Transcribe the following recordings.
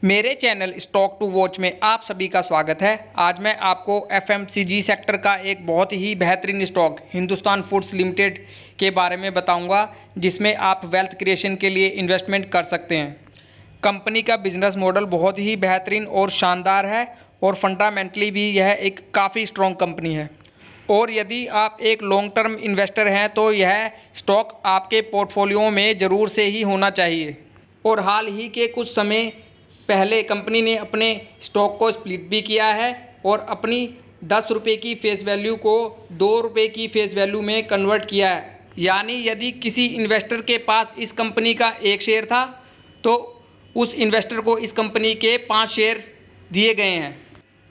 मेरे channel stock to watch में आप सभी का स्वागत है। आज मैं आपको एफएमसीजी सेक्टर का एक बहुत ही बेहतरीन स्टॉक हिंदुस्तान फूड्स लिमिटेड के बारे में बताऊंगा, जिसमें आप वेल्थ क्रिएशन के लिए इन्वेस्टमेंट कर सकते हैं। कंपनी का बिजनेस मॉडल बहुत ही बेहतरीन और शानदार है और फंडामेंटली भी यह एक काफ़ी स्ट्रॉन्ग कंपनी है। और यदि आप एक लॉन्ग टर्म इन्वेस्टर हैं तो यह स्टॉक आपके पोर्टफोलियो में ज़रूर से ही होना चाहिए। और हाल ही के कुछ समय पहले कंपनी ने अपने स्टॉक को स्प्लिट भी किया है और अपनी 10 रुपये की फेस वैल्यू को 2 रुपये की फेस वैल्यू में कन्वर्ट किया है। यानी यदि किसी इन्वेस्टर के पास इस कंपनी का एक शेयर था तो उस इन्वेस्टर को इस कंपनी के 5 शेयर दिए गए हैं।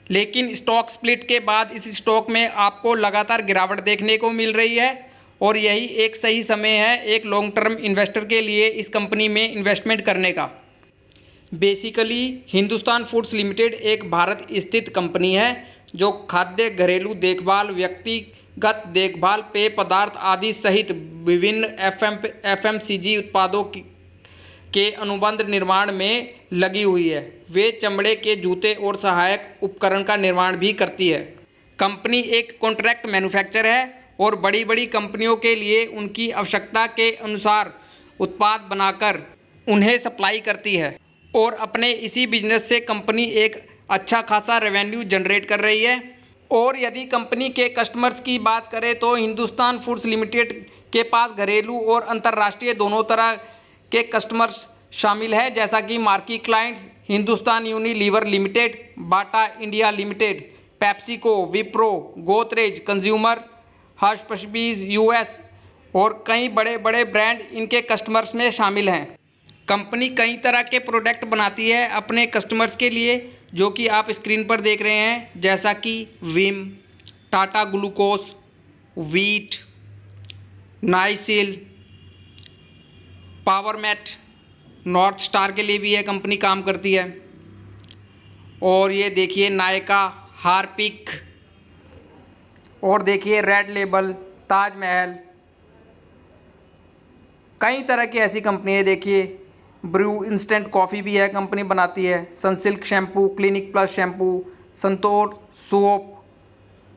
लेकिन स्टॉक स्प्लिट के बाद इस स्टॉक में आपको लगातार गिरावट देखने को मिल रही है और यही एक सही समय है एक लॉन्ग टर्म इन्वेस्टर के लिए इस कंपनी में इन्वेस्टमेंट करने का। बेसिकली हिंदुस्तान फूड्स लिमिटेड एक भारत स्थित कंपनी है जो खाद्य, घरेलू देखभाल, व्यक्तिगत देखभाल, पेय पदार्थ आदि सहित विभिन्न एफएमसीजी उत्पादों के अनुबंध निर्माण में लगी हुई है। वे चमड़े के जूते और सहायक उपकरण का निर्माण भी करती है। कंपनी एक कॉन्ट्रैक्ट मैन्युफैक्चरर है और बड़ी बड़ी कंपनियों के लिए उनकी आवश्यकता के अनुसार उत्पाद बनाकर उन्हें सप्लाई करती है और अपने इसी बिजनेस से कंपनी एक अच्छा खासा रेवेन्यू जनरेट कर रही है। और यदि कंपनी के कस्टमर्स की बात करें तो हिंदुस्तान फूड्स लिमिटेड के पास घरेलू और अंतर्राष्ट्रीय दोनों तरह के कस्टमर्स शामिल है, जैसा कि marquee clients Hindustan Unilever limited, Bata India limited, PepsiCo, Wipro, Godrej consumer, हर्षपीज यूएस और कई बड़े बड़े ब्रांड इनके कस्टमर्स में शामिल हैं। कंपनी कई तरह के प्रोडक्ट बनाती है अपने कस्टमर्स के लिए, जो कि आप स्क्रीन पर देख रहे हैं, जैसा कि Vim, Tata glucose, Veet, Nycil, पावरमेट, नॉर्थ स्टार के लिए भी यह कंपनी काम करती है। और ये देखिए नायका, हार्पिक, और देखिए रेड लेबल, ताजमहल, कई तरह की ऐसी कंपनी है। देखिए ब्रू इंस्टेंट कॉफ़ी भी है कंपनी बनाती है, Sunsilk shampoo, Clinic plus shampoo, Santoor soap,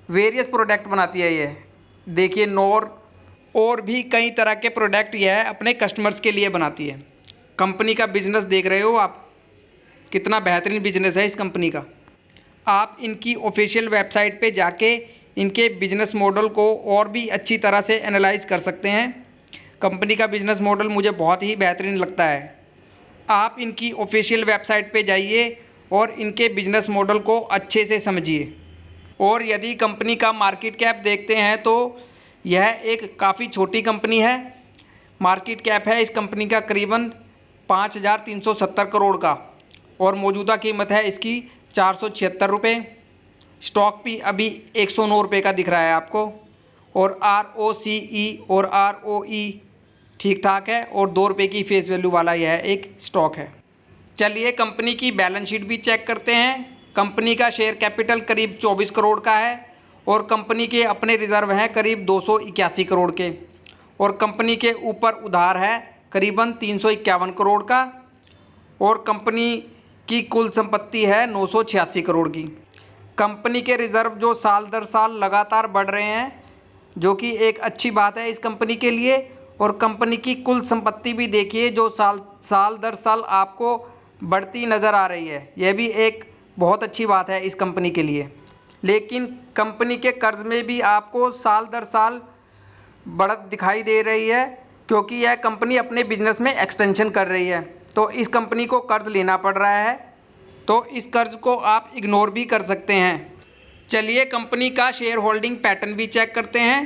various product बनाती है ये। देखिए नोर, और भी कई तरह के प्रोडक्ट यह अपने कस्टमर्स के लिए बनाती है। कंपनी का बिजनेस देख रहे हो आप, कितना बेहतरीन बिजनेस है इस कंपनी का। आप इनकी ऑफिशियल वेबसाइट पे जाके इनके बिजनेस मॉडल को और भी अच्छी तरह से एनालाइज कर सकते हैं। कंपनी का बिजनेस मॉडल मुझे बहुत ही बेहतरीन लगता है। आप इनकी ऑफिशियल वेबसाइट पे जाइए और इनके बिजनेस मॉडल को अच्छे से समझिए। और यदि कंपनी का मार्केट कैप देखते हैं तो यह एक काफ़ी छोटी कंपनी है। मार्केट कैप है इस कंपनी का करीबन 5,370 करोड़ का और मौजूदा कीमत है इसकी 476 रुपये। स्टॉक भी अभी 109 रुपये का दिख रहा है आपको। और ROCE और ROE ठीक ठाक है और 2 रुपये की फेस वैल्यू वाला यह एक स्टॉक है। चलिए कंपनी की बैलेंस शीट भी चेक करते हैं। कंपनी का शेयर कैपिटल करीब 24 करोड़ का है और कंपनी के अपने रिजर्व हैं करीब 281 करोड़ के और कंपनी के ऊपर उधार है करीबन 351 करोड़ का और कंपनी की कुल संपत्ति है 986 करोड़ की। कंपनी के रिजर्व जो साल दर साल लगातार बढ़ रहे हैं, जो कि एक अच्छी बात है इस कंपनी के लिए। और कंपनी की कुल संपत्ति भी देखिए जो साल दर साल आपको बढ़ती नज़र आ रही है, यह भी एक बहुत अच्छी बात है इस कंपनी के लिए। लेकिन कंपनी के कर्ज में भी आपको साल दर साल बढ़त दिखाई दे रही है, क्योंकि यह कंपनी अपने बिजनेस में एक्सपेंशन कर रही है, तो इस कंपनी को कर्ज लेना पड़ रहा है, तो इस कर्ज को आप इग्नोर भी कर सकते हैं। चलिए कंपनी का शेयर होल्डिंग पैटर्न भी चेक करते हैं।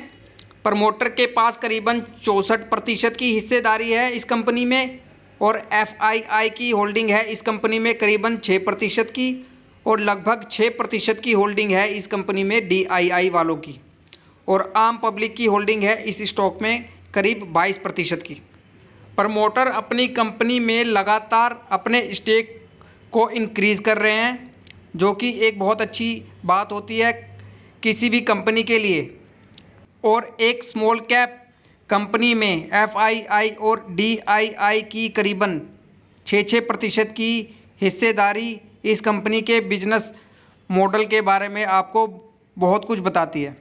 प्रमोटर के पास करीबन 64% की हिस्सेदारी है इस कंपनी में और FII की होल्डिंग है इस कंपनी में करीबन 6% की और लगभग 6% की होल्डिंग है इस कंपनी में DII वालों की। और आम पब्लिक की होल्डिंग है इस स्टॉक में करीब 22% की। प्रमोटर अपनी कंपनी में लगातार अपने स्टेक को इंक्रीज़ कर रहे हैं, जो कि एक बहुत अच्छी बात होती है किसी भी कंपनी के लिए। और एक स्मॉल कैप कंपनी में FII और DII की करीबन 6-6% की हिस्सेदारी इस कंपनी के बिजनेस मॉडल के बारे में आपको बहुत कुछ बताती है।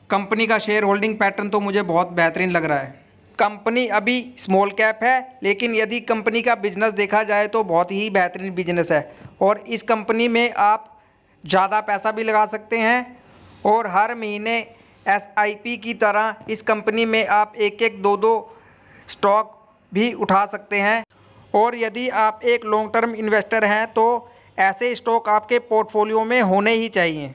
कंपनी का शेयर होल्डिंग पैटर्न तो मुझे बहुत बेहतरीन लग रहा है। कंपनी अभी स्मॉल कैप है, लेकिन यदि कंपनी का बिजनेस देखा जाए तो बहुत ही बेहतरीन बिजनेस है और इस कंपनी में आप ज़्यादा पैसा भी लगा सकते हैं और हर महीने SIP की तरह इस कंपनी में आप एक एक दो स्टॉक भी उठा सकते हैं। और यदि आप एक लॉन्ग टर्म इन्वेस्टर हैं तो ऐसे स्टॉक आपके पोर्टफोलियो में होने ही चाहिए।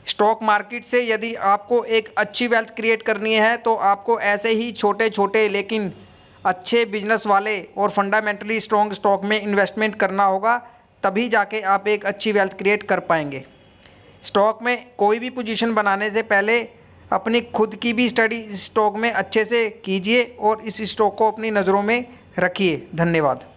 स्टॉक मार्केट से यदि आपको एक अच्छी वेल्थ क्रिएट करनी है तो आपको ऐसे ही छोटे छोटे लेकिन अच्छे बिजनेस वाले और फंडामेंटली स्ट्रॉन्ग स्टॉक में इन्वेस्टमेंट करना होगा, तभी जाके आप एक अच्छी वेल्थ क्रिएट कर पाएंगे। स्टॉक में कोई भी पोजीशन बनाने से पहले अपनी खुद की भी स्टडी स्टॉक में अच्छे से कीजिए और इस स्टॉक को अपनी नज़रों में रखिए। धन्यवाद।